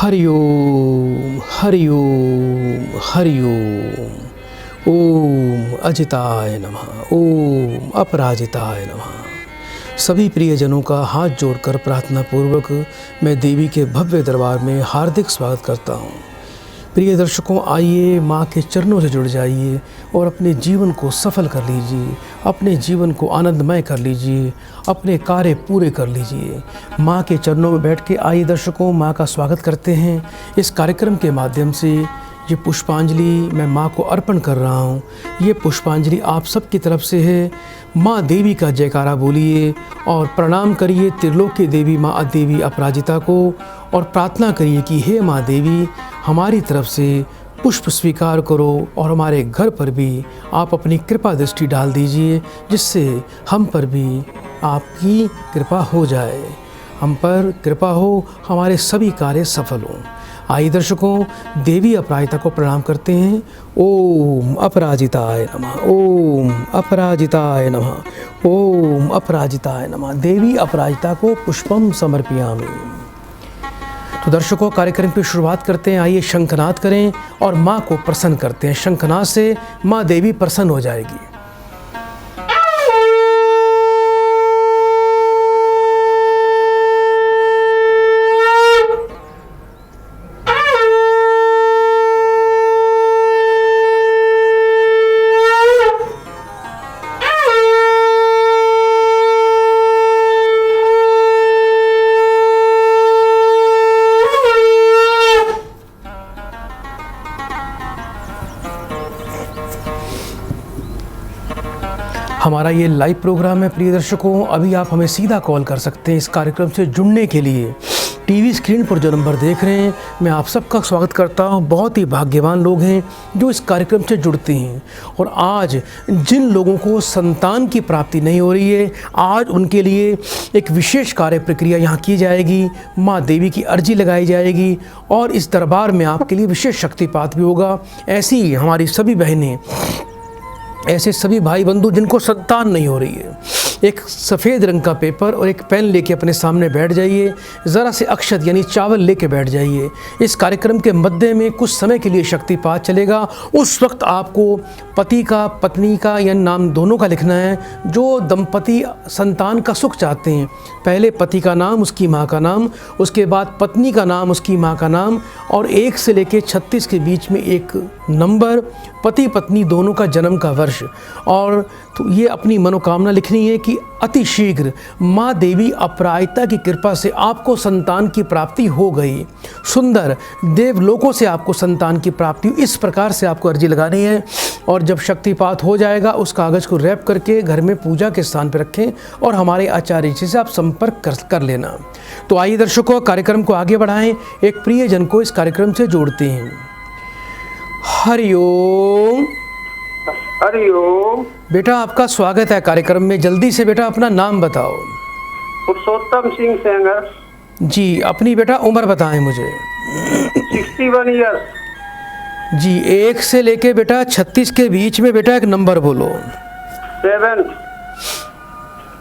हरि ओम हरि ओम हरि ओम। ओम अजिताय नमः, ओम अपराजिताय नमः। सभी प्रियजनों का हाथ जोड़कर प्रार्थना पूर्वक मैं देवी के भव्य दरबार में हार्दिक स्वागत करता हूँ। प्रिय दर्शकों, आइए माँ के चरणों से जुड़ जाइए और अपने जीवन को सफल कर लीजिए, अपने जीवन को आनंदमय कर लीजिए, अपने कार्य पूरे कर लीजिए। माँ के चरणों में बैठ के आइए दर्शकों, माँ का स्वागत करते हैं। इस कार्यक्रम के माध्यम से ये पुष्पांजलि मैं माँ को अर्पण कर रहा हूँ। ये पुष्पांजलि आप सबकी तरफ से है। माँ देवी का जयकारा बोलिए और प्रणाम करिए त्रिलोकी देवी माँ देवी अपराजिता को, और प्रार्थना करिए कि हे माँ देवी, हमारी तरफ से पुष्प स्वीकार करो और हमारे घर पर भी आप अपनी कृपा दृष्टि डाल दीजिए, जिससे हम पर भी आपकी कृपा हो जाए, हम पर कृपा हो, हमारे सभी कार्य सफल हों। आइए दर्शकों, देवी अपराजिता को प्रणाम करते हैं। ओम अपराजिताय नमः, ओम अपराजिताय नमः, ओम अपराजिताय नमः। देवी अपराजिता को पुष्पम समर्पयामि। तो दर्शकों, कार्यक्रम की शुरुआत करते हैं। आइए शंखनाद करें और माँ को प्रसन्न करते हैं। शंखनाद से माँ देवी प्रसन्न हो जाएगी। हमारा ये लाइव प्रोग्राम है प्रिय दर्शकों। अभी आप हमें सीधा कॉल कर सकते हैं इस कार्यक्रम से जुड़ने के लिए। टीवी स्क्रीन पर जो नंबर देख रहे हैं, मैं आप सबका स्वागत करता हूं। बहुत ही भाग्यवान लोग हैं जो इस कार्यक्रम से जुड़ते हैं। और आज जिन लोगों को संतान की प्राप्ति नहीं हो रही है, आज उनके लिए एक विशेष कार्य प्रक्रिया यहाँ की जाएगी। माँ देवी की अर्जी लगाई जाएगी और इस दरबार में आपके लिए विशेष शक्तिपात भी होगा। ऐसी ही हमारी सभी बहनें, ऐसे सभी भाई बंधु जिनको संतान नहीं हो रही है, एक सफ़ेद रंग का पेपर और एक पेन लेके अपने सामने बैठ जाइए। ज़रा से अक्षत यानी चावल लेके बैठ जाइए। इस कार्यक्रम के मध्य में कुछ समय के लिए शक्तिपात चलेगा। उस वक्त आपको पति का, पत्नी का या नाम दोनों का लिखना है। जो दंपति संतान का सुख चाहते हैं, पहले पति का नाम, उसकी माँ का नाम, उसके बाद पत्नी का नाम, उसकी माँ का नाम, और 1 से लेकर 36 के बीच में एक नंबर, पति पत्नी दोनों का जन्म का वर्ष। और तो ये अपनी मनोकामना लिखनी है कि अति शीघ्र माँ देवी अपराजिता की कृपा से आपको संतान की प्राप्ति हो गई। सुंदर देवलोकों से आपको संतान की प्राप्ति, इस प्रकार से आपको अर्जी लगानी है। और जब शक्तिपात हो जाएगा, उस कागज़ को रैप करके घर में पूजा के स्थान पर रखें और हमारे आचार्य जी से आप संपर्क कर लेना। तो आइए दर्शकों, कार्यक्रम को आगे बढ़ाएं। एक प्रियजन को इस कार्यक्रम से जोड़ते हैं। हरि ओम। हरि ओम। बेटा, आपका स्वागत है कार्यक्रम में। जल्दी से बेटा अपना नाम बताओ। पुरुषोत्तम सिंह सेंगर जी। अपनी बेटा उम्र बताएं मुझे। 61 ईयर्स जी। 1 से लेके बेटा 36 के बीच में बेटा एक नंबर बोलो। 7।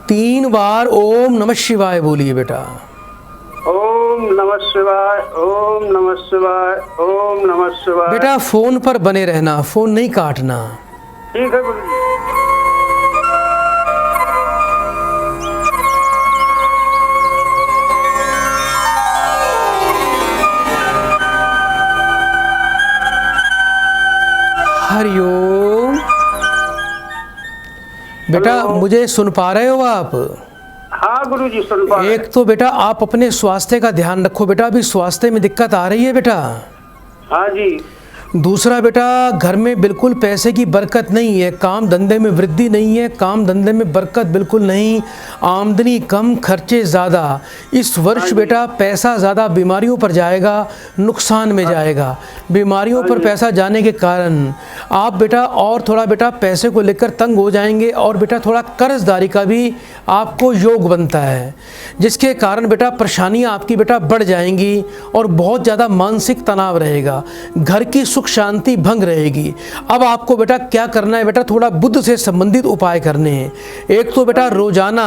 3 बार ओम नमः शिवाय बोलिए बेटा। ओम नमः शिवाय, ओम नमः शिवाय, ओम नमः शिवाय। बेटा फोन पर बने रहना, फोन नहीं काटना। ठीक है गुरु जी। हरि ओम। बेटा मुझे सुन पा रहे हो आप? हाँ गुरु जी, सुन पा रहे हैं। एक तो बेटा आप अपने स्वास्थ्य का ध्यान रखो बेटा, अभी स्वास्थ्य में दिक्कत आ रही है बेटा। हाँ जी। दूसरा बेटा, घर में बिल्कुल पैसे की बरकत नहीं है, काम धंधे में वृद्धि नहीं है, काम धंधे में बरकत बिल्कुल नहीं, आमदनी कम, खर्चे ज़्यादा। इस वर्ष बेटा पैसा ज़्यादा बीमारियों पर जाएगा, नुकसान में जाएगा। बीमारियों पर पैसा जाने के कारण आप बेटा और थोड़ा बेटा पैसे को लेकर तंग हो जाएंगे, और बेटा थोड़ा कर्जदारी का भी आपको योग बनता है, जिसके कारण बेटा परेशानियाँ आपकी बेटा बढ़ जाएंगी और बहुत ज़्यादा मानसिक तनाव रहेगा। घर की सुख सुख शांति भंग रहेगी। अब आपको बेटा क्या करना है बेटा, थोड़ा बुद्ध से संबंधित उपाय करने हैं। एक तो बेटा रोजाना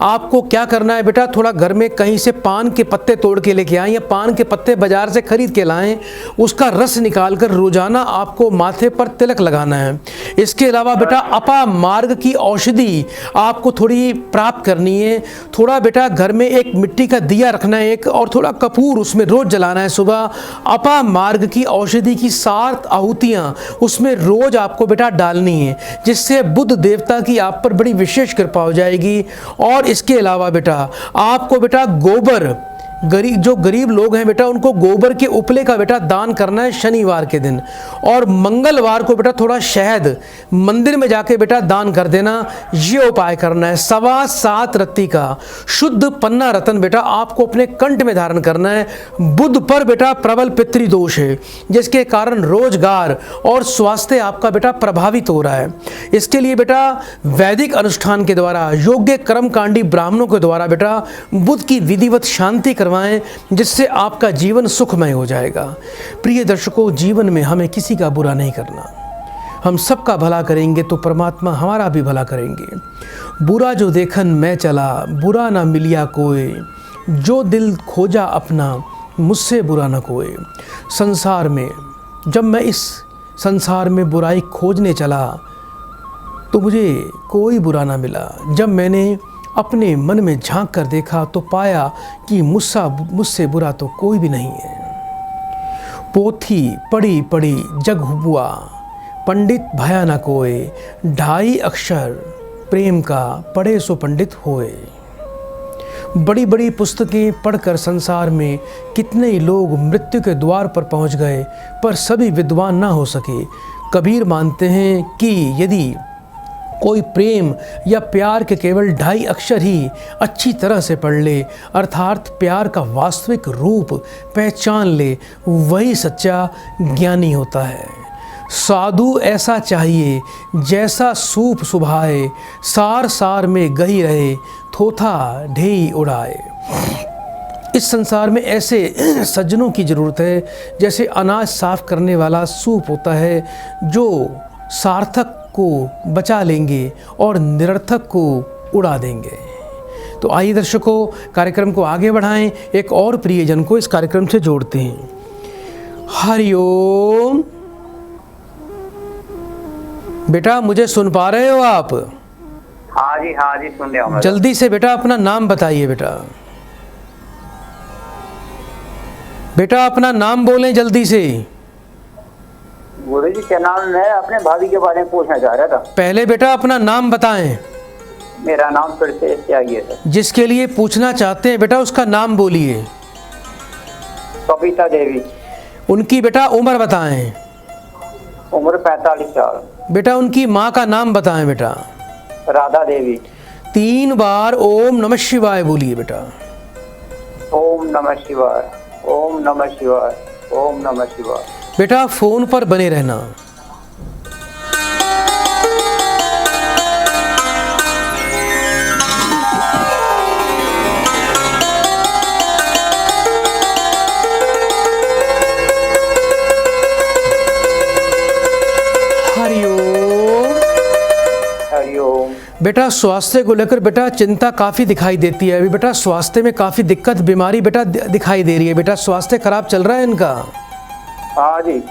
आपको क्या करना है बेटा, थोड़ा घर में कहीं से पान के पत्ते तोड़ के लेके आएं या पान के पत्ते बाजार से खरीद के लाएं, उसका रस निकाल कर रोजाना आपको माथे पर तिलक लगाना है। इसके अलावा बेटा अपा मार्ग की औषधि आपको थोड़ी प्राप्त करनी है। थोड़ा बेटा घर में एक मिट्टी का दिया रखना है एक, और थोड़ा कपूर उसमें रोज जलाना है सुबह। अपा मार्ग की औषधि की 7 आहुतियाँ उसमें रोज आपको बेटा डालनी है, जिससे बुद्ध देवता की आप पर बड़ी विशेष कृपा हो जाएगी। और इसके अलावा बेटा आपको बेटा गोबर, जो गरीब लोग हैं बेटा उनको गोबर के उपले का बेटा दान करना है शनिवार के दिन। और मंगलवार को बेटा थोड़ा शहद मंदिर में जाके बेटा दान कर देना, ये उपाय करना है। 7.25 रत्ती का शुद्ध पन्ना रतन बेटा आपको अपने कंठ में धारण करना है। बुध पर बेटा प्रबल पितृदोष है, जिसके कारण रोजगार और स्वास्थ्य आपका बेटा प्रभावित हो रहा है। इसके लिए बेटा वैदिक अनुष्ठान के द्वारा, योग्य कर्मकांडी ब्राह्मणों के द्वारा बेटा बुध की विधिवत शांति करवाएं, जिससे आपका जीवन सुखमय हो जाएगा। प्रिय दर्शकों, जीवन में हमें किसी का बुरा नहीं करना। हम सबका भला करेंगे तो परमात्मा हमारा भी भला करेंगे। बुरा जो देखन मैं चला, बुरा ना मिलिया कोई, जो दिल खोजा अपना, मुझसे बुरा ना कोई। संसार में जब मैं इस संसार में बुराई खोजने चला तो मुझे कोई बुरा ना मिला। जब मैंने अपने मन में झांक कर देखा तो पाया कि मुझसे बुरा तो कोई भी नहीं है। पोथी पढ़ी पढ़ी जग हुआ, पंडित भया न कोय, 2.5 अक्षर प्रेम का पढ़े सो पंडित होए। बड़ी बड़ी पुस्तकें पढ़कर संसार में कितने ही लोग मृत्यु के द्वार पर पहुंच गए, पर सभी विद्वान ना हो सके। कबीर मानते हैं कि यदि कोई प्रेम या प्यार के केवल 2.5 अक्षर ही अच्छी तरह से पढ़ ले, अर्थात प्यार का वास्तविक रूप पहचान ले, वही सच्चा ज्ञानी होता है। साधु ऐसा चाहिए जैसा सूप सुभाए, सार सार में गही रहे, थोथा ढेई उड़ाए। इस संसार में ऐसे सज्जनों की ज़रूरत है जैसे अनाज साफ करने वाला सूप होता है, जो सार्थक को बचा लेंगे और निरर्थक को उड़ा देंगे। तो आइए दर्शकों, कार्यक्रम को आगे बढ़ाएं, एक और प्रियजन को इस कार्यक्रम से जोड़ते हैं। हरिओम। बेटा मुझे सुन पा रहे हो आप? हाँ जी सुन रहा हूँ। जल्दी से बेटा अपना नाम बताइए। बेटा अपना नाम बोलें जल्दी से। गुरु जी क्या नाम? मैं अपने भाभी के बारे में पूछना चाह रहा था। पहले बेटा अपना नाम बताएं। मेरा नाम फिर से त्यागी है। जिसके लिए पूछना चाहते हैं बेटा उसका नाम बोलिए। कविता देवी। उनकी बेटा उम्र बताएं। उम्र 45 साल। बेटा उनकी माँ का नाम बताएं बेटा। राधा देवी। 3 बार ओम नमः शिवाय बोलिए बेटा। ओम नमः शिवाय, ओम नमः शिवाय, ओम नमः शिवाय। बेटा फोन पर बने रहना। हरिओम। बेटा स्वास्थ्य को लेकर बेटा चिंता काफ़ी दिखाई देती है। अभी बेटा स्वास्थ्य में काफ़ी दिक्कत, बीमारी बेटा दिखाई दे रही है। बेटा स्वास्थ्य खराब चल रहा है इनका। हाँ जी।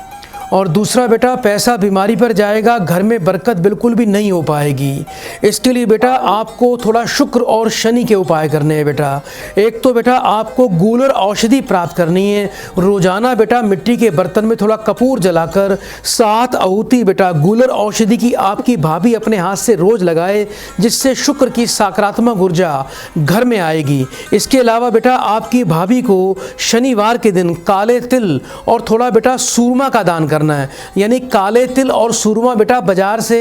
और दूसरा बेटा पैसा बीमारी पर जाएगा, घर में बरकत बिल्कुल भी नहीं हो पाएगी। इसके लिए बेटा आपको थोड़ा शुक्र और शनि के उपाय करने हैं बेटा। एक तो बेटा आपको गूलर औषधि प्राप्त करनी है। रोजाना बेटा मिट्टी के बर्तन में थोड़ा कपूर जलाकर 7 आहुति बेटा गूलर औषधि की आपकी भाभी अपने हाथ से रोज लगाए, जिससे शुक्र की सकारात्मक ऊर्जा घर में आएगी। इसके अलावा बेटा आपकी भाभी को शनिवार के दिन काले तिल और थोड़ा बेटा सूरमा का दान करना है। यानी काले तिल और सूरमा बेटा बाजार से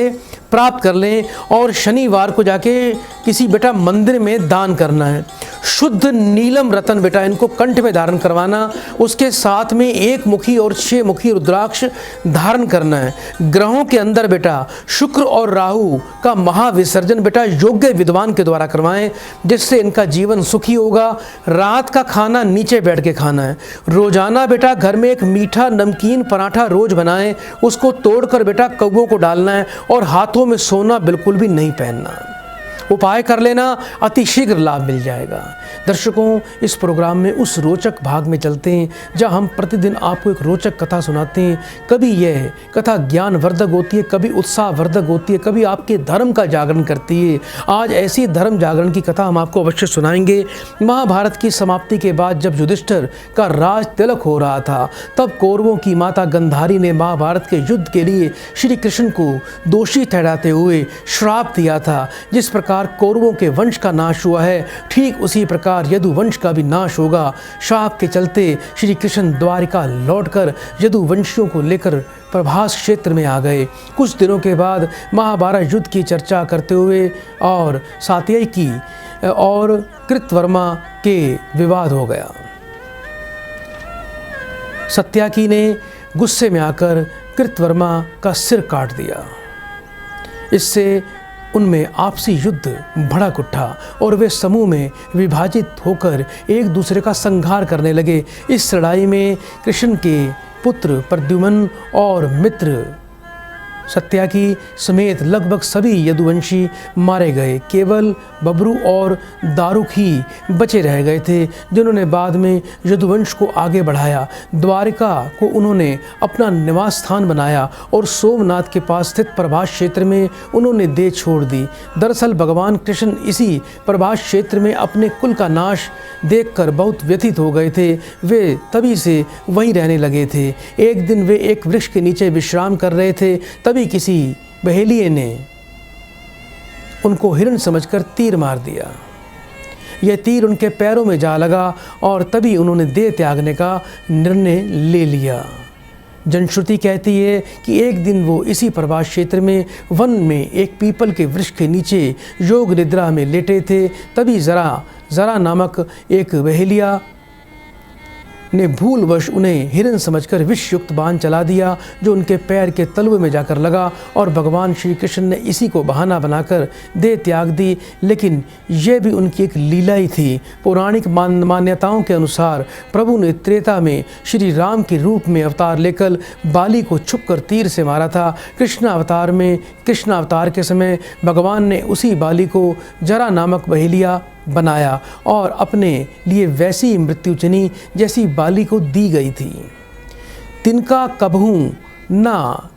प्राप्त कर लें और शनिवार को जाके किसी बेटा मंदिर में दान करना है। शुद्ध नीलम रतन बेटा इनको कंठ में धारण करवाना, उसके साथ में 1 मुखी और 6 मुखी रुद्राक्ष धारण करना है। ग्रहों के अंदर बेटा शुक्र और राहु का महाविसर्जन बेटा योग्य विद्वान के द्वारा करवाएं, जिससे इनका जीवन सुखी होगा। रात का खाना नीचे बैठ के खाना है। रोजाना बेटा घर में एक मीठा नमकीन पराठा रोज बनाएं, उसको तोड़कर बेटा कौवों को डालना है और हाथों में सोना बिल्कुल भी नहीं पहनना। उपाय कर लेना, अति शीघ्र लाभ मिल जाएगा। दर्शकों, इस प्रोग्राम में उस रोचक भाग में चलते हैं जहां हम प्रतिदिन आपको एक रोचक कथा सुनाते हैं। कभी यह कथा ज्ञानवर्धक होती है, कभी उत्साहवर्धक होती है, कभी आपके धर्म का जागरण करती है। आज ऐसी धर्म जागरण की कथा हम आपको अवश्य सुनाएंगे। महाभारत की समाप्ति के बाद जब युधिष्ठिर का राज तिलक हो रहा था, तब कौरवों की माता गंधारी ने महाभारत के युद्ध के लिए श्री कृष्ण को दोषी ठहराते हुए श्राप दिया था। जिस प्रकार कौरवों के वंश का नाश हुआ है, ठीक उसी प्रकार यदुवंश का भी नाश होगा। शाप के चलते श्री कृष्ण द्वारिका लौटकर यदुवंशियों को लेकर प्रभास क्षेत्र में आ गए। कुछ दिनों के बाद महाभारत युद्ध की चर्चा करते हुए और सात्यकी और कृतवर्मा के विवाद हो गया। सत्यकी ने गुस्से में आकर कृतवर्मा का सिर काट दिया। इससे उनमें आपसी युद्ध भड़क उठा और वे समूह में विभाजित होकर एक दूसरे का संहार करने लगे। इस लड़ाई में कृष्ण के पुत्र प्रद्युम्न और मित्र सत्यकी समेत लगभग सभी यदुवंशी मारे गए। केवल बब्रू और दारुक ही बचे रह गए थे, जिन्होंने बाद में यदुवंश को आगे बढ़ाया। द्वारिका को उन्होंने अपना निवास स्थान बनाया और सोमनाथ के पास स्थित प्रभास क्षेत्र में उन्होंने देह छोड़ दी। दरअसल भगवान कृष्ण इसी प्रभास क्षेत्र में अपने कुल का नाश देखकर बहुत व्यथित हो गए थे। वे तभी से वहीं रहने लगे थे। एक दिन वे एक वृक्ष के नीचे विश्राम कर रहे थे, तभी किसी बहेलिये ने उनको हिरण समझकर तीर मार दिया। यह तीर उनके पैरों में जा लगा और तभी उन्होंने देह त्यागने का निर्णय ले लिया। जनश्रुति कहती है कि एक दिन वो इसी प्रभास क्षेत्र में वन में एक पीपल के वृक्ष के नीचे योग निद्रा में लेटे थे। तभी जरा नामक एक बहेलिया ने भूलवश उन्हें हिरण समझकर विष युक्त बाण चला दिया, जो उनके पैर के तलवे में जाकर लगा और भगवान श्री कृष्ण ने इसी को बहाना बनाकर देह त्याग दी। लेकिन यह भी उनकी एक लीला ही थी। पौराणिक मान्यताओं के अनुसार प्रभु ने त्रेता में श्री राम के रूप में अवतार लेकर बाली को छुपकर तीर से मारा था। कृष्ण अवतार के समय भगवान ने उसी बाली को जरा नामक बहेलिया बनाया और अपने लिए वैसी मृत्यु चुनी जैसी बाली को दी गई थी। तिनका कबहू ना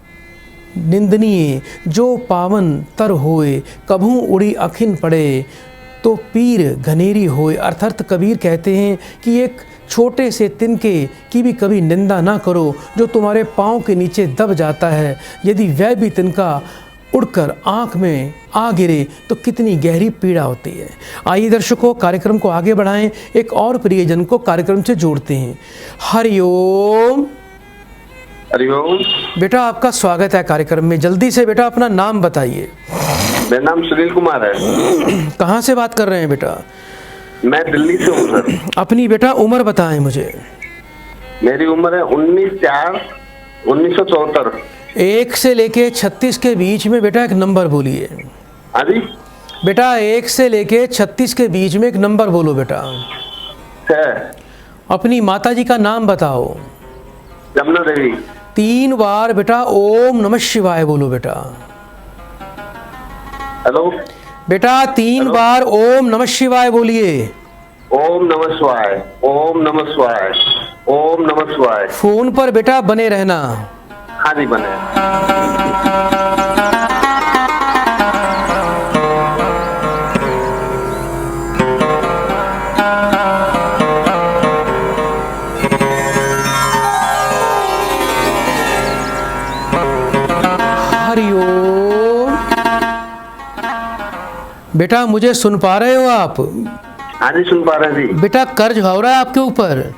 निंदनीय जो पावन तर होए, कबहू उड़ी अखिन पड़े तो पीर घनेरी होए। अर्थात कबीर कहते हैं कि एक छोटे से तिनके की भी कभी निंदा ना करो जो तुम्हारे पाँव के नीचे दब जाता है। यदि वह भी तिनका उड़कर आँख में आ गिरे तो कितनी गहरी पीड़ा होती है। आइए दर्शकों, कार्यक्रम को आगे बढ़ाएं, एक और प्रियजन को कार्यक्रम से जोड़ते हैं। हरिओम। हरिओम। बेटा आपका स्वागत है कार्यक्रम में। जल्दी से बेटा अपना नाम बताइए। मेरा नाम सुनील कुमार है। कहाँ से बात कर रहे हैं बेटा? मैं दिल्ली से हूँ सर। अपनी बेटा उम्र बताएं मुझे। मेरी उम्र है 19/4/1974। 1 से लेके 36 के बीच में बेटा एक नंबर बोलिए। हाँ जी बेटा 1 से लेके 36 के बीच में एक नंबर बोलो बेटा। सर। अपनी माता जी का नाम बताओ। जमुना देवी। 3 बार बेटा ओम नमः शिवाय बोलो बेटा। हेलो बेटा 3 बार ओम नमः शिवाय बोलिए। ओम नमः शिवाय, ओम नमः शिवाय, ओम नमः शिवाय। फोन पर बेटा बने रहना। हाँ जी बने। हरिओम। बेटा मुझे सुन पा रहे हो आप? हाँ जी सुन पा रहे हैं जी। बेटा कर्ज हो रहा है आपके ऊपर?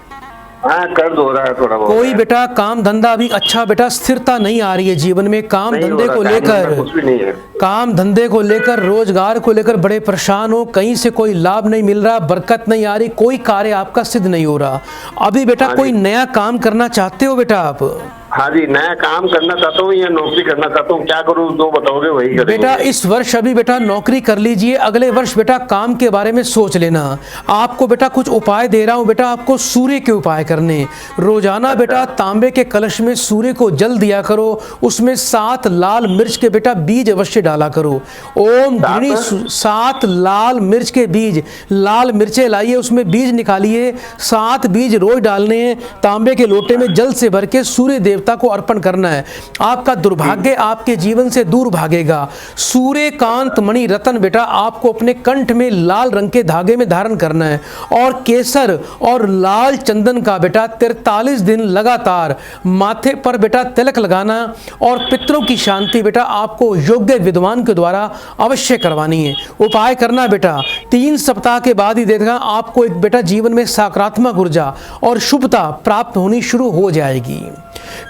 हाँ, कर्ज हो रहा है थोड़ा बहुत। कोई बेटा काम धंधा अभी अच्छा बेटा स्थिरता नहीं आ रही है जीवन में। काम नहीं हो धंधे रहा, को काम धंधा लेकर, कुछ भी नहीं है। काम धंधे को लेकर, रोजगार को लेकर बड़े परेशान हो, कहीं से कोई लाभ नहीं मिल रहा, बरकत नहीं आ रही, कोई कार्य आपका सिद्ध नहीं हो रहा। अभी बेटा हाँ कोई जी। नया काम करना चाहते हो बेटा आप? हाँ जी, नया काम करना चाहता हूँ या नौकरी करना चाहता हूँ, क्या करूँ जो बताओगे वही करेंगे। बेटा इस वर्ष अभी बेटा नौकरी कर लीजिए, अगले वर्ष बेटा काम के बारे में सोच लेना। आपको बेटा कुछ उपाय दे रहा हूँ बेटा, आपको सूर्य के उपाय करने। रोजाना बेटा तांबे के कलश में सूर्य को जल दिया करो, उसमें 7 लाल मिर्च के बेटा बीज अवश्य डाला करो। ओम घृणी 7 लाल मिर्च के बीज, लाल मिर्चें लाइए, उसमें बीज निकालिए, 7 बीज रोज डालने हैं, तांबे के लोटे में जल से भर के सूर्य देवता को अर्पण करना है। आपका दुर्भाग्य आपके जीवन से दूर भागेगा। सूर्यकांत मणि रतन बेटा आपको अपने कंठ में लाल रंग के धागे में धारण करना है, और केसर और लाल चंदन का बेटा 43 दिन लगातार माथे पर बेटा तिलक लगाना, और पितरों की शांति बेटा आपको योग्य विद्वान के द्वारा अवश्य करवानी है। उपाय करना बेटा 3 सप्ताह के बाद ही देखा आपको एक बेटा जीवन में सकारात्मक ऊर्जा और शुभता प्राप्त होनी शुरू हो जाएगी।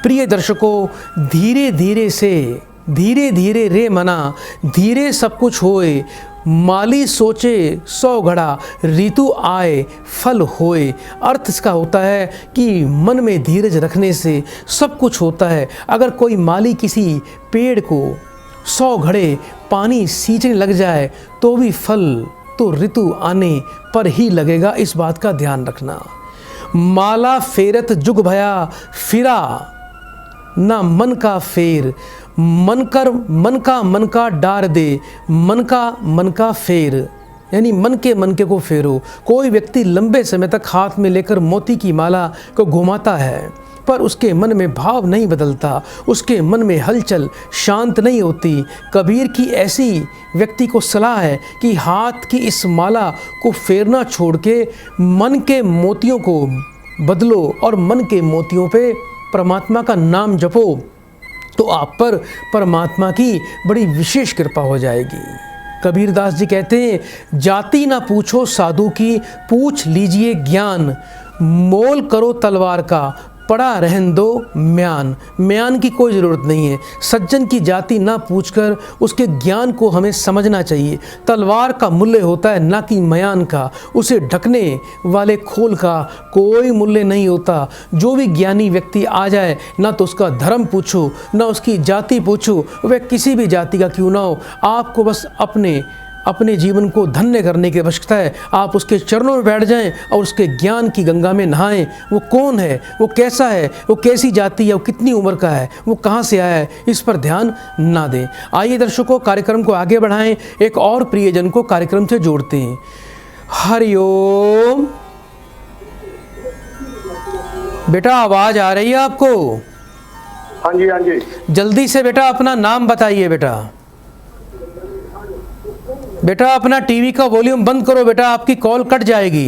प्रिय दर्शकों, धीरे धीरे रे मना, धीरे सब कुछ होए, माली सोचे 100 घड़ा, ऋतु आए फल होए। अर्थ इसका होता है कि मन में धीरज रखने से सब कुछ होता है। अगर कोई माली किसी पेड़ को 100 घड़े पानी सींचने लग जाए तो भी फल तो ऋतु आने पर ही लगेगा, इस बात का ध्यान रखना। माला फेरत जुग भया फिरा ना मन का फेर, मन का डार दे, मन का फेर, यानी मन के को फेरो। कोई व्यक्ति लंबे समय तक हाथ में लेकर मोती की माला को घुमाता है, पर उसके मन में भाव नहीं बदलता, उसके मन में हलचल शांत नहीं होती। कबीर की ऐसी व्यक्ति को सलाह है कि हाथ की इस माला को फेरना छोड़ के मन के मोतियों को बदलो और मन के मोतियों पे परमात्मा का नाम जपो, तो आप पर परमात्मा की बड़ी विशेष कृपा हो जाएगी। कबीरदास जी कहते हैं, जाति ना पूछो साधु की, पूछ लीजिए ज्ञान, मोल करो तलवार का, पड़ा रहन दो म्यान। म्यान की कोई ज़रूरत नहीं है। सज्जन की जाति ना पूछकर उसके ज्ञान को हमें समझना चाहिए। तलवार का मूल्य होता है ना कि म्यान का, उसे ढकने वाले खोल का कोई मूल्य नहीं होता। जो भी ज्ञानी व्यक्ति आ जाए, ना तो उसका धर्म पूछो ना उसकी जाति पूछो, वह किसी भी जाति का क्यों ना हो, आपको बस अपने जीवन को धन्य करने की आवश्यकता है। आप उसके चरणों में बैठ जाएं और उसके ज्ञान की गंगा में नहाएं। वो कौन है, वो कैसा है, वो कैसी जाति है, वो कितनी उम्र का है, वो कहाँ से आया है, इस पर ध्यान ना दें। आइए दर्शकों, कार्यक्रम को आगे बढ़ाएं, एक और प्रियजन को कार्यक्रम से जोड़ते हैं। हरिओम। बेटा आवाज़ आ रही है आपको? हाँ जी, हाँ जी। जल्दी से बेटा अपना नाम बताइए। बेटा अपना टीवी का वॉल्यूम बंद करो बेटा, आपकी कॉल कट जाएगी।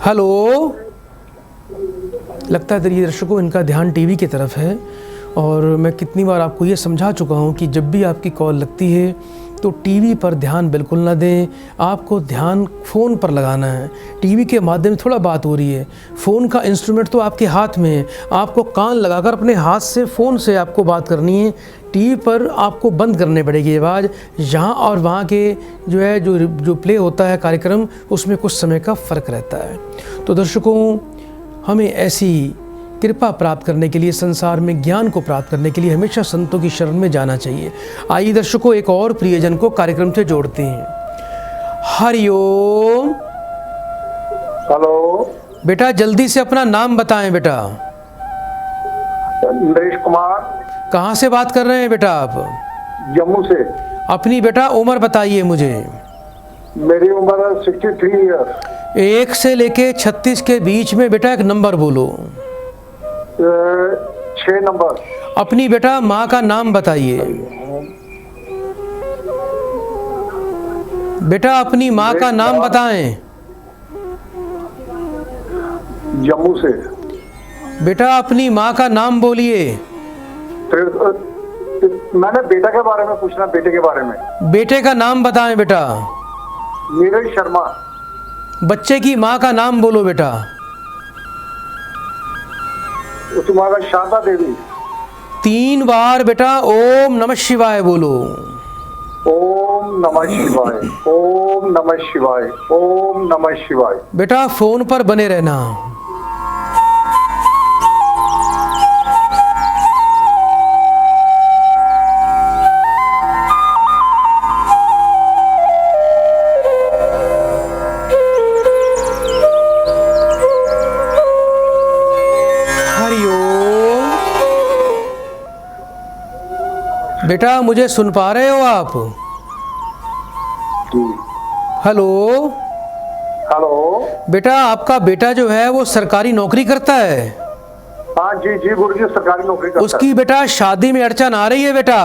हेलो। लगता है ये दर्शकों इनका ध्यान टीवी की तरफ है, और मैं कितनी बार आपको ये समझा चुका हूँ कि जब भी आपकी कॉल लगती है तो टीवी पर ध्यान बिल्कुल ना दें। आपको ध्यान फ़ोन पर लगाना है। टीवी के माध्यम से थोड़ा बात हो रही है, फ़ोन का इंस्ट्रूमेंट तो आपके हाथ में है, आपको कान लगाकर अपने हाथ से फ़ोन से आपको बात करनी है। टीवी पर आपको बंद करने पड़ेगी आवाज़। यहाँ और वहाँ के जो प्ले होता है कार्यक्रम, उसमें कुछ समय का फ़र्क रहता है। तो दर्शकों, हमें ऐसी कृपा प्राप्त करने के लिए, संसार में ज्ञान को प्राप्त करने के लिए हमेशा संतों की शरण में जाना चाहिए। आइए दर्शकों, एक और प्रियजन को कार्यक्रम से जोड़ते हैं। हरिओम। हेलो बेटा जल्दी से अपना नाम बताएं बेटा। नरेश कुमार। कहाँ से बात कर रहे हैं बेटा आप? जम्मू से। अपनी बेटा उम्र बताइए मुझे। मेरी उम्र 63 ईयर। 1 से लेके 36 के बीच में बेटा एक नंबर बोलो। 6 नंबर। अपनी बेटा माँ का नाम बताइए। बेटा अपनी माँ का नाम बताएं। जम्मू से। बेटा अपनी माँ का नाम बोलिए। मैंने बेटा के बारे में पूछना, बेटे के बारे में। बेटे का नाम बताएं बेटा। नीरज शर्मा। बच्चे की माँ का नाम बोलो बेटा। उसकी माँ का शारदा देवी। 3 बार बेटा ओम नमः शिवाय बोलो। ओम नमः शिवाय, ओम नमः शिवाय, ओम नमः शिवाय। बेटा फोन पर बने रहना। बेटा मुझे सुन पा रहे हो आप? Hello hello. बेटा आपका बेटा जो है वो सरकारी नौकरी करता है? हाँ जी जी गुरु जी, सरकारी नौकरी करता उसकी बेटा शादी में अड़चन आ रही है बेटा?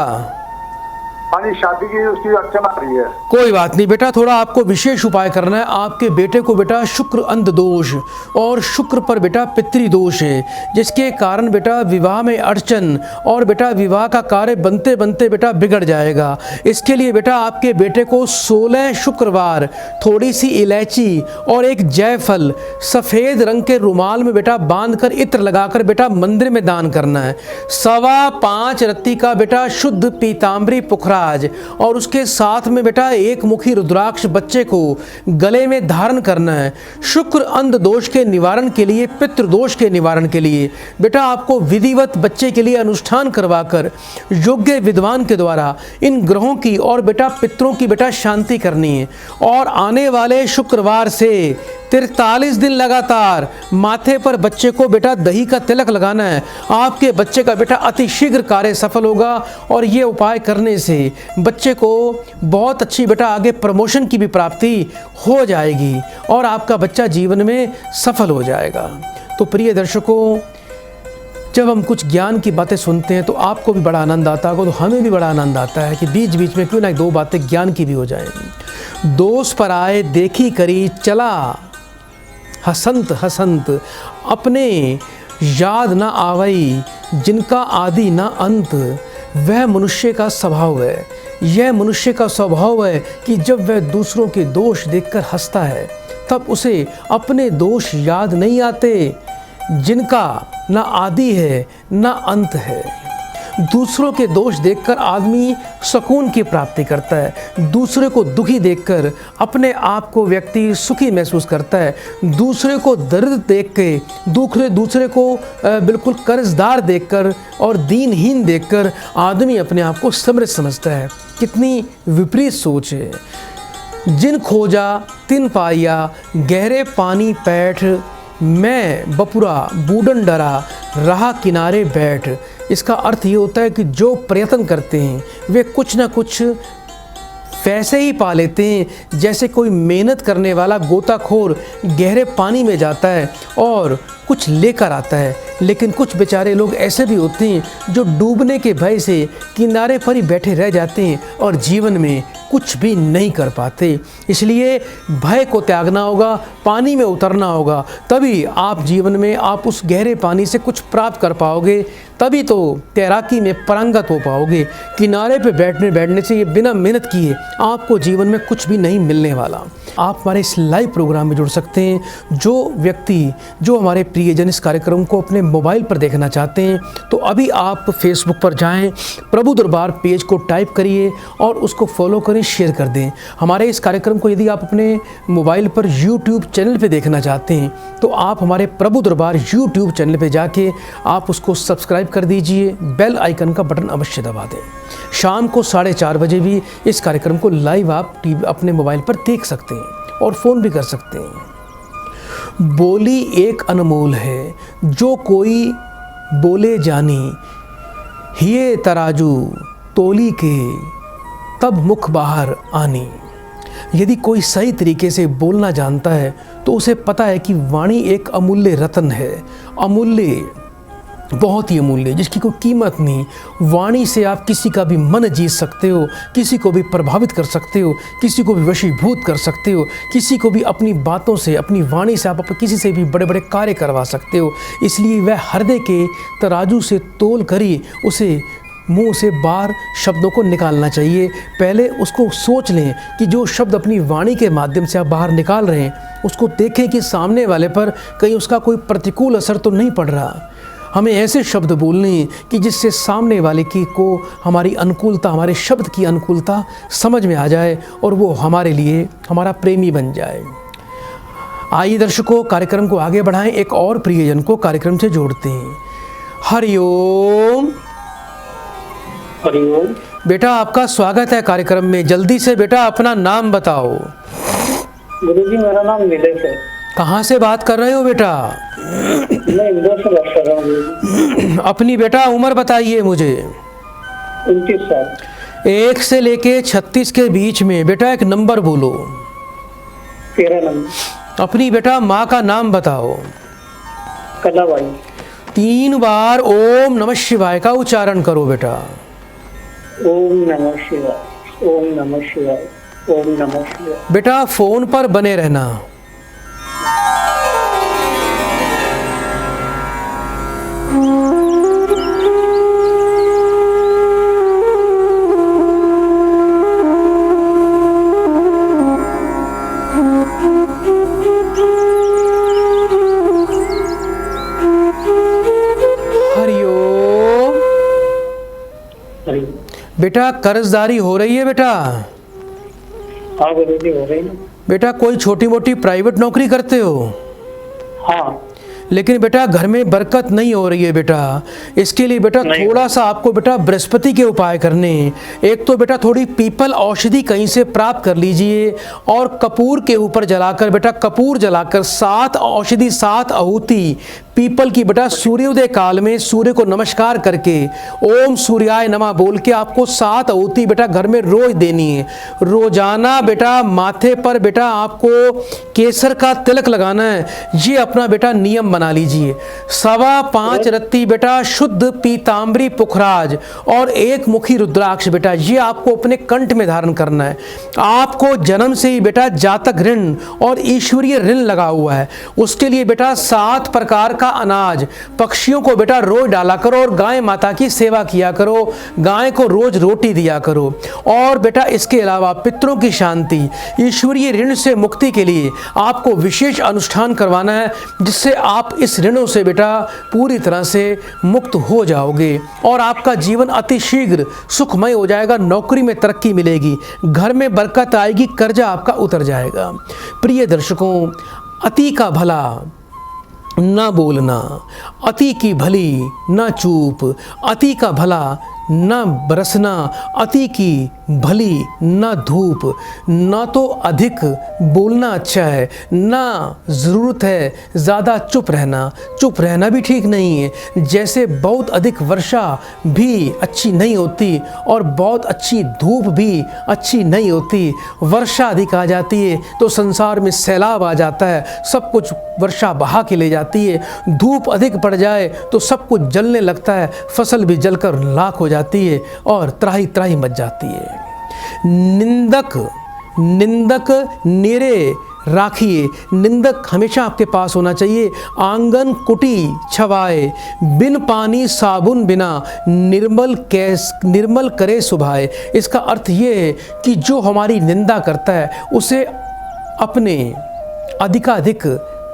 हाँ जी, शादी की उसकी अड़चन आ रही है। कोई बात नहीं बेटा, थोड़ा आपको विशेष उपाय करना है। आपके बेटे को बेटा शुक्र अंध दोष और शुक्र पर बेटा पितृ दोष है, जिसके कारण बेटा विवाह में अड़चन और बेटा विवाह का कार्य बनते बनते बेटा बिगड़ जाएगा। इसके लिए बेटा आपके बेटे को 16 शुक्रवार थोड़ी सी इलायची और एक जायफल सफ़ेद रंग के रुमाल में बेटा बांध कर इत्र लगाकर बेटा मंदिर में दान करना है। 5.25 रत्ती का बेटा शुद्ध पीताम्बरी पुखराज और उसके साथ में बेटा एक मुखी रुद्राक्ष बच्चे को गले में धारण करना है। शुक्र अंध दोष के निवारण के लिए, पितृदोष के निवारण के लिए बेटा आपको विधिवत बच्चे के लिए अनुष्ठान करवाकर योग्य विद्वान के द्वारा इन ग्रहों की और बेटा पितरों की बेटा शांति करनी है। और आने वाले शुक्रवार से 43 दिन लगातार माथे पर बच्चे को बेटा दही का तिलक लगाना है। आपके बच्चे का बेटा अति शीघ्र कार्य सफल होगा और ये उपाय करने से बच्चे को बहुत अच्छी बेटा आगे प्रमोशन की भी प्राप्ति हो जाएगी और आपका बच्चा जीवन में सफल हो जाएगा। तो प्रिय दर्शकों, जब हम कुछ ज्ञान की बातें सुनते हैं तो आपको भी बड़ा आनंद आता होगा, तो हमें भी बड़ा आनंद आता है कि बीच बीच में क्यों ना 2 बातें ज्ञान की भी हो जाएंगी। दोष पर आए देखी करी चला हसंत हसंत, अपने याद न आवई जिनका आदि न अंत, वह मनुष्य का स्वभाव है। यह मनुष्य का स्वभाव है कि जब वह दूसरों के दोष देखकर हंसता है तब उसे अपने दोष याद नहीं आते जिनका न आदि है न अंत है। दूसरों के दोष देखकर आदमी सुकून की प्राप्ति करता है। दूसरे को दुखी देखकर अपने आप को व्यक्ति सुखी महसूस करता है। दूसरे को दर्द देख के, दूसरे को बिल्कुल कर्जदार देखकर और दीनहीन देखकर आदमी अपने आप को समृद्ध समझता है। कितनी विपरीत सोच है। जिन खोजा तिन पाया गहरे पानी पैठ, मैं बपुरा बूढ़न डरा रहा किनारे बैठ। इसका अर्थ ये होता है कि जो प्रयत्न करते हैं वे कुछ ना कुछ वैसे ही पा लेते हैं जैसे कोई मेहनत करने वाला गोताखोर गहरे पानी में जाता है और कुछ लेकर आता है। लेकिन कुछ बेचारे लोग ऐसे भी होते हैं जो डूबने के भय से किनारे पर ही बैठे रह जाते हैं और जीवन में कुछ भी नहीं कर पाते। इसलिए भय को त्यागना होगा, पानी में उतरना होगा, तभी आप जीवन में आप उस गहरे पानी से कुछ प्राप्त कर पाओगे। तभी तो तैराकी में पारंगत हो पाओगे। किनारे पे बैठने से ये बिना मेहनत किए आपको जीवन में कुछ भी नहीं मिलने वाला। आप हमारे इस लाइव प्रोग्राम में जुड़ सकते हैं। जो व्यक्ति, जो हमारे प्रियजन इस कार्यक्रम को अपने मोबाइल पर देखना चाहते हैं तो अभी आप फेसबुक पर जाएं, प्रभु दरबार पेज को टाइप करिए और उसको फॉलो करें, शेयर कर दें। हमारे इस कार्यक्रम को यदि आप अपने मोबाइल पर यूट्यूब चैनल पे देखना चाहते हैं तो आप हमारे प्रभु दरबार यूट्यूब चैनल पे जाके आप उसको सब्सक्राइब कर दीजिए, बेल आइकन का बटन अवश्य दबा दें। शाम को 4:30 बजे भी इस कार्यक्रम को लाइव आप अपने मोबाइल पर देख सकते हैं और फ़ोन भी कर सकते हैं। बोली एक अनमोल है, जो कोई बोले जानी, हिये तराजू तोली के तब मुख बाहर आनी। यदि कोई सही तरीके से बोलना जानता है तो उसे पता है कि वाणी एक अमूल्य रत्न है, अमूल्य, बहुत ही अमूल्य, जिसकी कोई कीमत नहीं। वाणी से आप किसी का भी मन जीत सकते हो, किसी को भी प्रभावित कर सकते हो, किसी को भी वशीभूत कर सकते हो, किसी को भी अपनी बातों से, अपनी वाणी से आप किसी से भी बड़े बड़े कार्य करवा सकते हो। इसलिए वह हृदय के तराजू से तोल कर ही उसे मुंह से बाहर शब्दों को निकालना चाहिए। पहले उसको सोच लें कि जो शब्द अपनी वाणी के माध्यम से आप बाहर निकाल रहे हैं उसको देखें कि सामने वाले पर कहीं उसका कोई प्रतिकूल असर तो नहीं पड़ रहा। हमें ऐसे शब्द बोलने हैं कि जिससे सामने वाले की को हमारी अनुकूलता, हमारे शब्द की अनुकूलता समझ में आ जाए और वो हमारे लिए हमारा प्रेमी बन जाए। आइए दर्शकों, कार्यक्रम को आगे बढ़ाएं, एक और प्रियजन को कार्यक्रम से जोड़ते हैं। हरिओम। हरिओम। बेटा आपका स्वागत है कार्यक्रम में। जल्दी से बेटा अपना नाम बताओ। गुरुजी मेरा नाम नीलेश है। कहाँ से बात कर रहे हो बेटा? मैं इंदौर से बात कर रहा हूँ गुरुजी। अपनी बेटा उम्र बताइए मुझे। 29 साल। 1 से लेके 36 के बीच में बेटा एक नंबर बोलो। 13 नंबर। अपनी बेटा माँ का नाम बताओ। कलाबाई। 3 बार ओम नमः शिवाय का उच्चारण करो बेटा। ओम नमः शिवाय, ओम नमः शिवाय, ओम नमः शिवाय। बेटा फोन पर बने रहना। हरिओम। हरिओम। बेटा कर्जदारी हो रही है बेटा? हाँ गुरुजी हो रही है। बेटा कोई छोटी मोटी प्राइवेट नौकरी करते हो? हाँ। लेकिन बेटा घर में बरकत नहीं हो रही है बेटा। इसके लिए बेटा नहीं। थोड़ा सा आपको बेटा बृहस्पति के उपाय करने। एक तो बेटा थोड़ी पीपल औषधि कहीं से प्राप्त कर लीजिए और कपूर के ऊपर जलाकर बेटा, कपूर जलाकर 7 औषधि 7 आहुति पीपल की बेटा सूर्योदय काल में सूर्य को नमस्कार करके ओम सूर्याय नमः बोल के आपको 7 आहुति बेटा घर में रोज देनी है। रोजाना बेटा माथे पर बेटा आपको केसर का तिलक लगाना है। ये अपना बेटा नियम बना लीजिए। 5.25 रत्ती बेटा शुद्ध पीताम्बरी पुखराज और 1 मुखी रुद्राक्ष बेटा ये आपको अपने कंठ में धारण करना है। आपको जन्म से ही बेटा जातक ऋण और ईश्वरीय ऋण लगा हुआ है। उसके लिए बेटा 7 प्रकार का अनाज पक्षियों को बेटा रोज डाला करो और गाय माता की सेवा किया करो। गाय को रोज रोटी दिया करो। और बेटा इसके अलावा पितरों की शांति, ईश्वरीय ऋण से मुक्ति के लिए आपको विशेष अनुष्ठान करवाना है, जिससे आप इस ऋणों से बेटा पूरी तरह से मुक्त हो जाओगे और आपका जीवन अति शीघ्र सुखमय हो जाएगा। नौकरी में तरक्की मिलेगी, घर में बरकत आएगी, कर्जा आपका उतर जाएगा। प्रिय दर्शकों, अति का भला ना बोलना, अति की भली ना चूप, अति का भला ना बरसना, अति की भली ना धूप। ना तो अधिक बोलना अच्छा है, ना ज़रूरत है ज़्यादा चुप रहना। चुप रहना भी ठीक नहीं है। जैसे बहुत अधिक वर्षा भी अच्छी नहीं होती और बहुत अच्छी धूप भी अच्छी नहीं होती। वर्षा अधिक आ जाती है तो संसार में सैलाब आ जाता है, सब कुछ वर्षा बहा के ले जाती है। धूप अधिक पड़ जाए तो सब कुछ जलने लगता है, फसल भी जलकर लाख हो जाती है और त्राही त्राही मच जाती है। निंदक निरे राखिए। निंदक हमेशा आपके पास होना चाहिए। आंगन कुटी छवाए, बिन पानी साबुन बिना निर्मल करे सुभाए। इसका अर्थ ये है कि जो हमारी निंदा करता है उसे अपने अधिकाधिक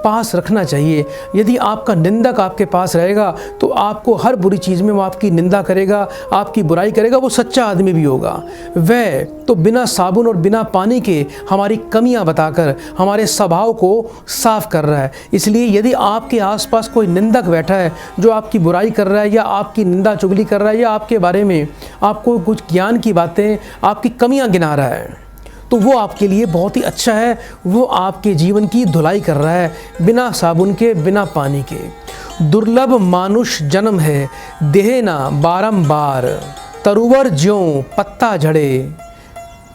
पास रखना चाहिए। यदि आपका निंदक आपके पास रहेगा तो आपको हर बुरी चीज़ में वो आपकी निंदा करेगा, आपकी बुराई करेगा। वो सच्चा आदमी भी होगा। वह तो बिना साबुन और बिना पानी के हमारी कमियां बताकर हमारे स्वभाव को साफ कर रहा है। इसलिए यदि आपके आसपास कोई निंदक बैठा है जो आपकी बुराई कर रहा है या आपकी निंदा चुगली कर रहा है या आपके बारे में आपको कुछ ज्ञान की बातें, आपकी कमियां गिना रहा है, तो वो आपके लिए बहुत ही अच्छा है। वो आपके जीवन की धुलाई कर रहा है बिना साबुन के, बिना पानी के। दुर्लभ मानुष जन्म है, देहे ना बारंबार, तरुवर ज्यों पत्ता झड़े,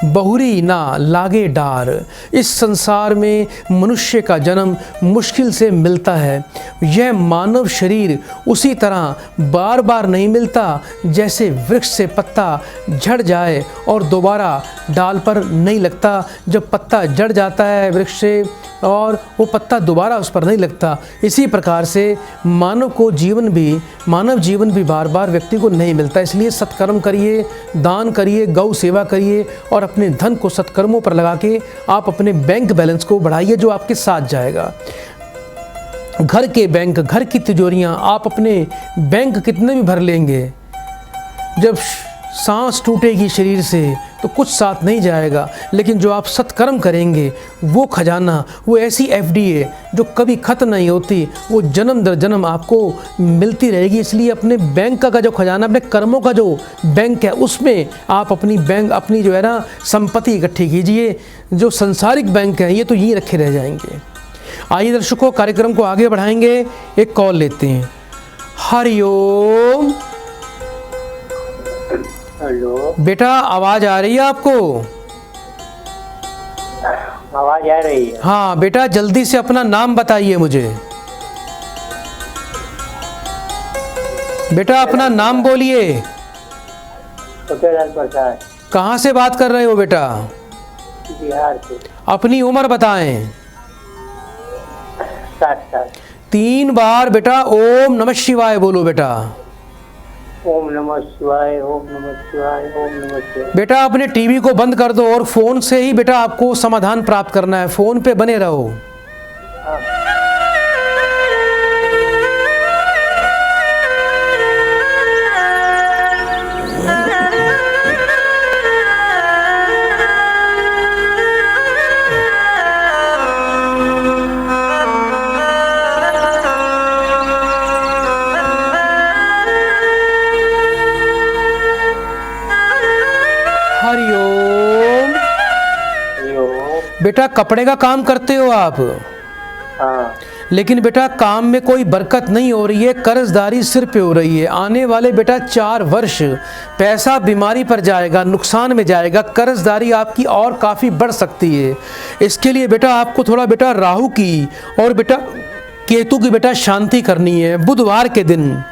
बहुरी ना लागे डार। इस संसार में मनुष्य का जन्म मुश्किल से मिलता है। यह मानव शरीर उसी तरह बार बार नहीं मिलता जैसे वृक्ष से पत्ता झड़ जाए और दोबारा डाल पर नहीं लगता। जब पत्ता झड़ जाता है वृक्ष से और वो पत्ता दोबारा उस पर नहीं लगता, इसी प्रकार से मानव जीवन भी बार बार व्यक्ति को नहीं मिलता। इसलिए सत्कर्म करिए, दान करिए, गौ सेवा करिए और अपने धन को सत्कर्मों पर लगा के आप अपने बैंक बैलेंस को बढ़ाइए जो आपके साथ जाएगा। घर के बैंक, घर की तिजोरियां, आप अपने बैंक कितने भी भर लेंगे, जब सांस टूटेगी शरीर से तो कुछ साथ नहीं जाएगा। लेकिन जो आप सत्कर्म करेंगे वो खजाना, वो ऐसी एफडी है जो कभी ख़त्म नहीं होती, वो जन्म दर जन्म आपको मिलती रहेगी। इसलिए अपने बैंक का जो खजाना, अपने कर्मों का जो बैंक है, उसमें आप अपनी जो है ना संपत्ति इकट्ठी कीजिए। जो सांसारिक बैंक हैं ये तो यहीं रखे रह जाएंगे। आइए दर्शकों, कार्यक्रम को आगे बढ़ाएंगे। एक कॉल लेते हैं। हरिओम। हेलो बेटा, आवाज़ आ रही है आपको? आवाज आ रही है। हाँ बेटा, जल्दी से अपना नाम बताइए मुझे। बेटा अपना नाम बोलिए। छोटेलाल प्रसाद, कहाँ से बात कर रहे हो बेटा? बिहार से। अपनी उम्र बताएं। 60 साल। 3 बार बेटा ओम नमः शिवाय बोलो बेटा। ओम नमः शिवाय, ओम नमः शिवाय, ओम नमः शिवाय। बेटा अपने टीवी को बंद कर दो और फ़ोन से ही बेटा आपको समाधान प्राप्त करना है। फ़ोन पे बने रहो। हरिओम। बेटा कपड़े का काम करते हो आप? हाँ। लेकिन बेटा काम में कोई बरकत नहीं हो रही है, कर्जदारी सिर पे हो रही है। आने वाले बेटा 4 वर्ष पैसा बीमारी पर जाएगा, नुकसान में जाएगा, कर्जदारी आपकी और काफ़ी बढ़ सकती है। इसके लिए बेटा आपको थोड़ा बेटा राहु की और बेटा केतु की बेटा शांति करनी है। बुधवार के दिन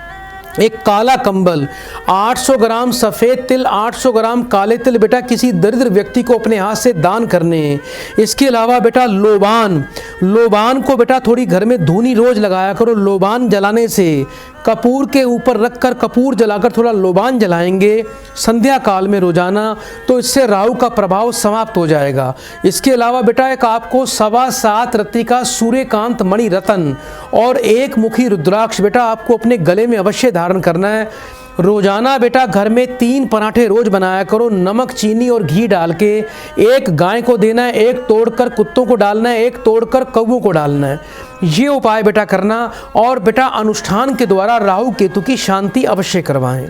एक काला कंबल, 800 ग्राम सफ़ेद तिल, 800 ग्राम काले तिल बेटा किसी दरिद्र व्यक्ति को अपने हाथ से दान करने हैं। इसके अलावा बेटा लोबान को बेटा थोड़ी घर में धूनी रोज लगाया करो। लोबान जलाने से कपूर के ऊपर रखकर कपूर जलाकर थोड़ा लोबान जलाएंगे संध्या काल में रोजाना, तो इससे राहु का प्रभाव समाप्त हो जाएगा। इसके अलावा बेटा एक आपको 7.25 रत्ती का सूर्यकांत मणि रतन और 1 मुखी रुद्राक्ष बेटा आपको अपने गले में अवश्य धारण करना है। रोजाना बेटा घर में 3 पराठे रोज बनाया करो, नमक चीनी और घी डाल के। 1 गाय को देना है, 1 तोड़कर कुत्तों को डालना है, 1 तोड़कर कौवों को डालना है। ये उपाय बेटा करना और बेटा अनुष्ठान के द्वारा राहु केतु की शांति अवश्य करवाएं।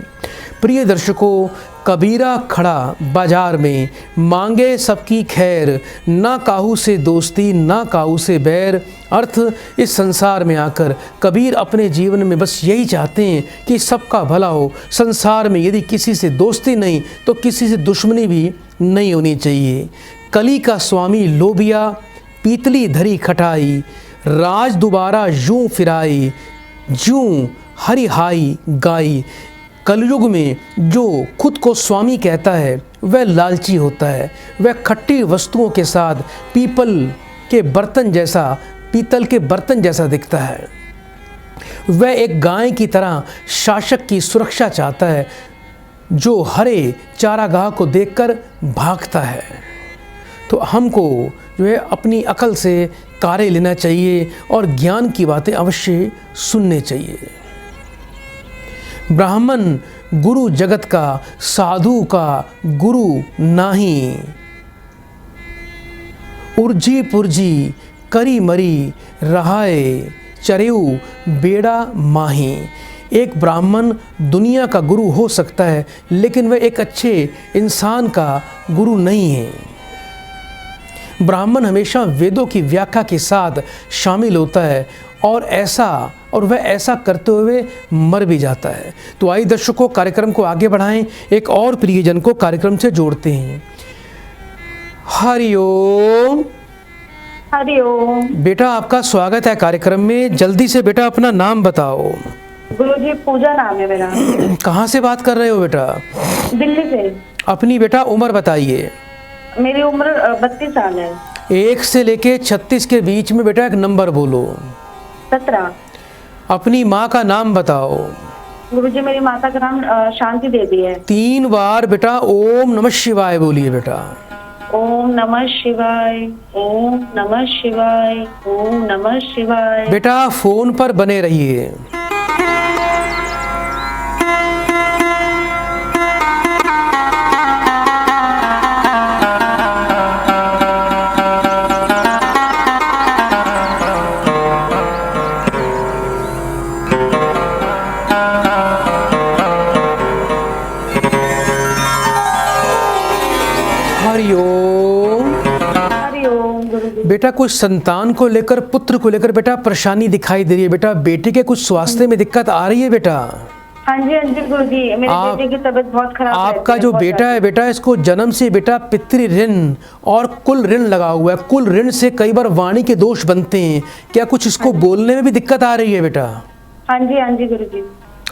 प्रिय दर्शकों, कबीरा खड़ा बाजार में मांगे सबकी खैर, ना काहू से दोस्ती ना काहू से बैर। अर्थ, इस संसार में आकर कबीर अपने जीवन में बस यही चाहते हैं कि सबका भला हो। संसार में यदि किसी से दोस्ती नहीं तो किसी से दुश्मनी भी नहीं होनी चाहिए। कली का स्वामी लोबिया, पीतली धरी खटाई, राज दोबारा यूं फिराई, यूं हरिहाई गाई। कलयुग में जो खुद को स्वामी कहता है वह लालची होता है। वह खट्टी वस्तुओं के साथ पीतल के बर्तन जैसा दिखता है। वह एक गाय की तरह शासक की सुरक्षा चाहता है जो हरे चारागाह को देखकर भागता है। तो हमको जो है अपनी अकल से कार्य लेना चाहिए और ज्ञान की बातें अवश्य सुनने चाहिए। ब्राह्मण गुरु जगत का, साधु का गुरु नाही। उर्जी पुर्जी करी मरी रहाए, चरेऊ बेड़ा माही। एक ब्राह्मण दुनिया का गुरु हो सकता है लेकिन वह एक अच्छे इंसान का गुरु नहीं है। ब्राह्मण हमेशा वेदों की व्याख्या के साथ शामिल होता है और वह ऐसा करते हुए मर भी जाता है। तो आइए दर्शकों, कार्यक्रम को आगे बढ़ाएं, एक और प्रियजन को कार्यक्रम से जोड़ते हैं। हरिओम। हरिओम। बेटा आपका स्वागत है कार्यक्रम में। जल्दी से बेटा अपना नाम बताओ। गुरुजी पूजा नाम है मेरा। कहाँ से बात कर रहे हो बेटा? दिल्ली से। अपनी बेटा उम्र बताइए। मेरी उम्र 32 साल है। 1 से लेके 36 के बीच में बेटा एक नंबर बोलो। 17। अपनी माँ का नाम बताओ। गुरुजी मेरी माता का नाम शांति देवी है। 3 बार बेटा ओम नमः शिवाय बोलिए बेटा। ओम नमः शिवाय, ओम नमः शिवाय, ओम नमः शिवाय। बेटा फोन पर बने रहिए। हरिओम। हरिओम गुरुजी। बेटा कुछ संतान को लेकर, पुत्र को लेकर बेटा परेशानी दिखाई दे रही है। बेटा बेटे के कुछ स्वास्थ्य में दिक्कत आ रही है बेटा? हाँ जी गुरुजी, मेरे बेटे की तबीयत बहुत खराब है। आपका जो बेटा है बेटा, इसको जन्म से बेटा पितृ ऋण और कुल ऋण लगा हुआ है। कुल ऋण से कई बार वाणी के दोष बनते हैं। क्या कुछ इसको बोलने में भी दिक्कत आ रही है बेटा? हाँ जी गुरुजी।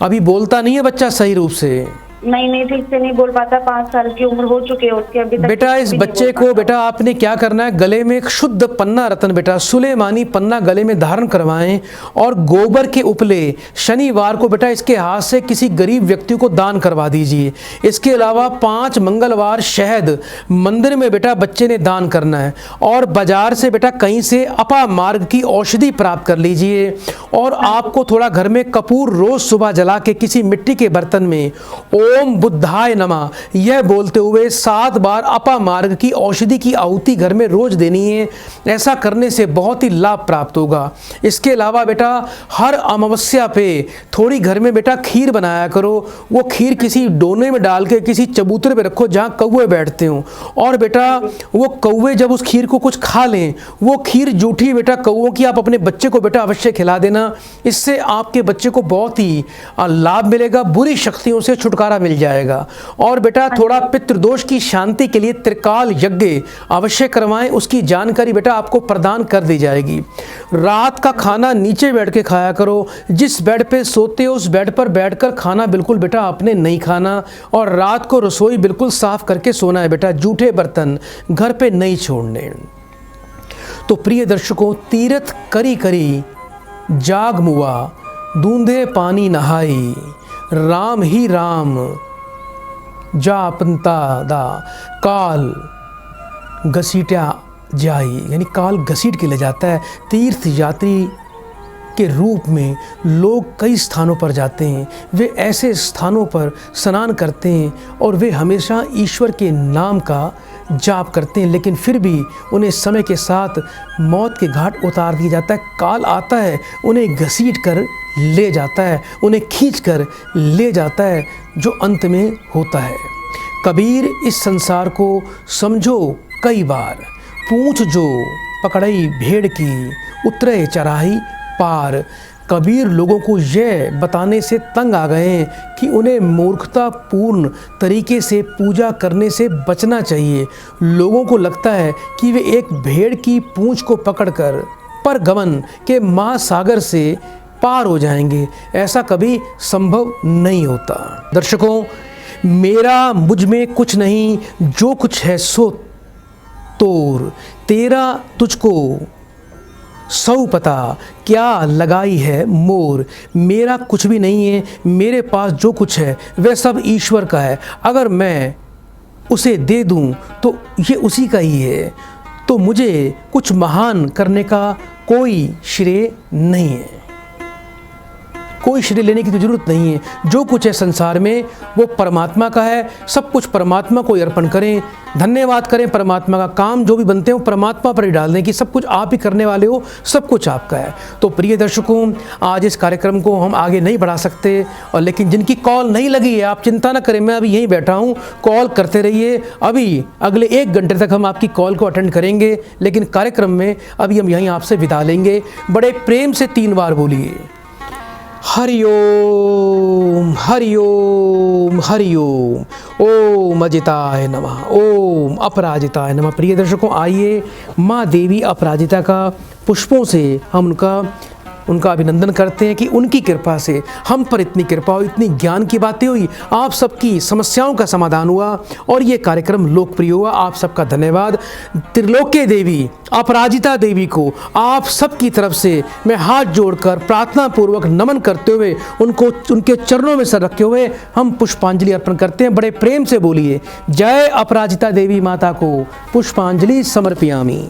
अभी बोलता नहीं है बच्चा सही रूप से? नहीं ठीक से नहीं बोल पाता। 5 साल की उम्र हो चुकी है उसके, अभी तक बेटा इस बच्चे को बेटा आपने क्या करना है, गले में एक शुद्ध पन्ना रत्न बेटा सुलेमानी पन्ना गले में धारण करवाएं और गोबर के उपले शनिवार को बेटा इसके हाथ से किसी गरीब व्यक्ति को दान करवा दीजिए। इसके अलावा 5 मंगलवार शहद मंदिर में बेटा बच्चे ने दान करना है और बाजार से बेटा कहीं से अपा मार्ग की औषधि प्राप्त कर लीजिए। और आपको थोड़ा घर में कपूर रोज सुबह जला के किसी मिट्टी के बर्तन में ओम बुद्धाय नमः यह बोलते हुए 7 बार अपा मार्ग की औषधि की आहुति घर में रोज देनी है। ऐसा करने से बहुत ही लाभ प्राप्त होगा। इसके अलावा बेटा हर अमावस्या पे थोड़ी घर में बेटा खीर बनाया करो। वो खीर किसी डोने में डाल के किसी चबूतरे पे रखो जहाँ कौवे बैठते हो। और बेटा वो कौवे जब उस खीर को कुछ खा लें, वो खीर जूठी बेटा कौवों की आप अपने बच्चे को बेटा अवश्य खिला देना। इससे आपके बच्चे को बहुत ही लाभ मिलेगा, बुरी शक्तियों से छुटकारा मिल जाएगा। और बेटा थोड़ा पितृदोष की शांति के लिए त्रिकाल यज्ञ अवश्य करवाएं, उसकी जानकारी बेटा आपको प्रदान कर दी जाएगी। रात का खाना नीचे बैठ के खाया करो। जिस बेड पे सोते हो उस बेड पर बैठकर खाना बिल्कुल बेटा आपने नहीं खाना। और रात को रसोई बिल्कुल साफ करके सोना है बेटा। जूठे बर्तन घर पे नहीं छोड़ने। तो प्रिय दर्शकों, तीर्थ करी करी जाग मुआ, दूंधे पानी नहाई, राम ही राम जापंता दा काल घसीटा जाई, यानी काल घसीट के ले जाता है। तीर्थ यात्री के रूप में लोग कई स्थानों पर जाते हैं। वे ऐसे स्थानों पर स्नान करते हैं और वे हमेशा ईश्वर के नाम का जाप करते हैं, लेकिन फिर भी उन्हें समय के साथ मौत के घाट उतार दिया जाता है। काल आता है, उन्हें घसीट कर ले जाता है, उन्हें खींच कर ले जाता है, जो अंत में होता है। कबीर इस संसार को समझो कई बार, पूंछ जो पकड़ई भेड़ की, उतरे चराही पार। कबीर लोगों को यह बताने से तंग आ गए हैं कि उन्हें मूर्खतापूर्ण तरीके से पूजा करने से बचना चाहिए। लोगों को लगता है कि वे एक भेड़ की पूंछ को पकड़कर परगमन के महासागर से पार हो जाएंगे। ऐसा कभी संभव नहीं होता। दर्शकों, मेरा मुझ में कुछ नहीं, जो कुछ है सो तोर, तेरा तुझको सौ पता क्या लगाई है मोर। मेरा कुछ भी नहीं है, मेरे पास जो कुछ है वह सब ईश्वर का है। अगर मैं उसे दे दूं तो ये उसी का ही है। तो मुझे कुछ महान करने का कोई श्रेय नहीं है, कोई श्रेय लेने की तो जरूरत नहीं है। जो कुछ है संसार में वो परमात्मा का है। सब कुछ परमात्मा को अर्पण करें, धन्यवाद करें परमात्मा का। काम जो भी बनते हैं वो परमात्मा पर ही डाल दें कि सब कुछ आप ही करने वाले हो, सब कुछ आपका है। तो प्रिय दर्शकों, आज इस कार्यक्रम को हम आगे नहीं बढ़ा सकते, और लेकिन जिनकी कॉल नहीं लगी है आप चिंता न करें, मैं अभी यहीं बैठा हूँ, कॉल करते रहिए। अभी अगले 1 घंटे तक हम आपकी कॉल को अटेंड करेंगे, लेकिन कार्यक्रम में अभी हम यहीं आपसे विदा लेंगे। बड़े प्रेम से 3 बार बोलिए, हरि ओम हरि ओम हरि ओम। ओम अजिताय नमः, ओम अपराजिताय नमः। प्रिय दर्शकों, आइए माँ देवी अपराजिता का पुष्पों से हम उनका अभिनंदन करते हैं कि उनकी कृपा से हम पर इतनी कृपा हुई, इतनी ज्ञान की बातें हुई, आप सबकी समस्याओं का समाधान हुआ और ये कार्यक्रम लोकप्रिय हुआ। आप सबका धन्यवाद। त्रिलोक्य देवी अपराजिता देवी को आप सबकी तरफ से मैं हाथ जोड़कर प्रार्थना पूर्वक नमन करते हुए उनको उनके चरणों में सर रखे हुए हम पुष्पांजलि अर्पण करते हैं। बड़े प्रेम से बोलिए, जय अपराजिता देवी माता को पुष्पांजलि समर्पयामि।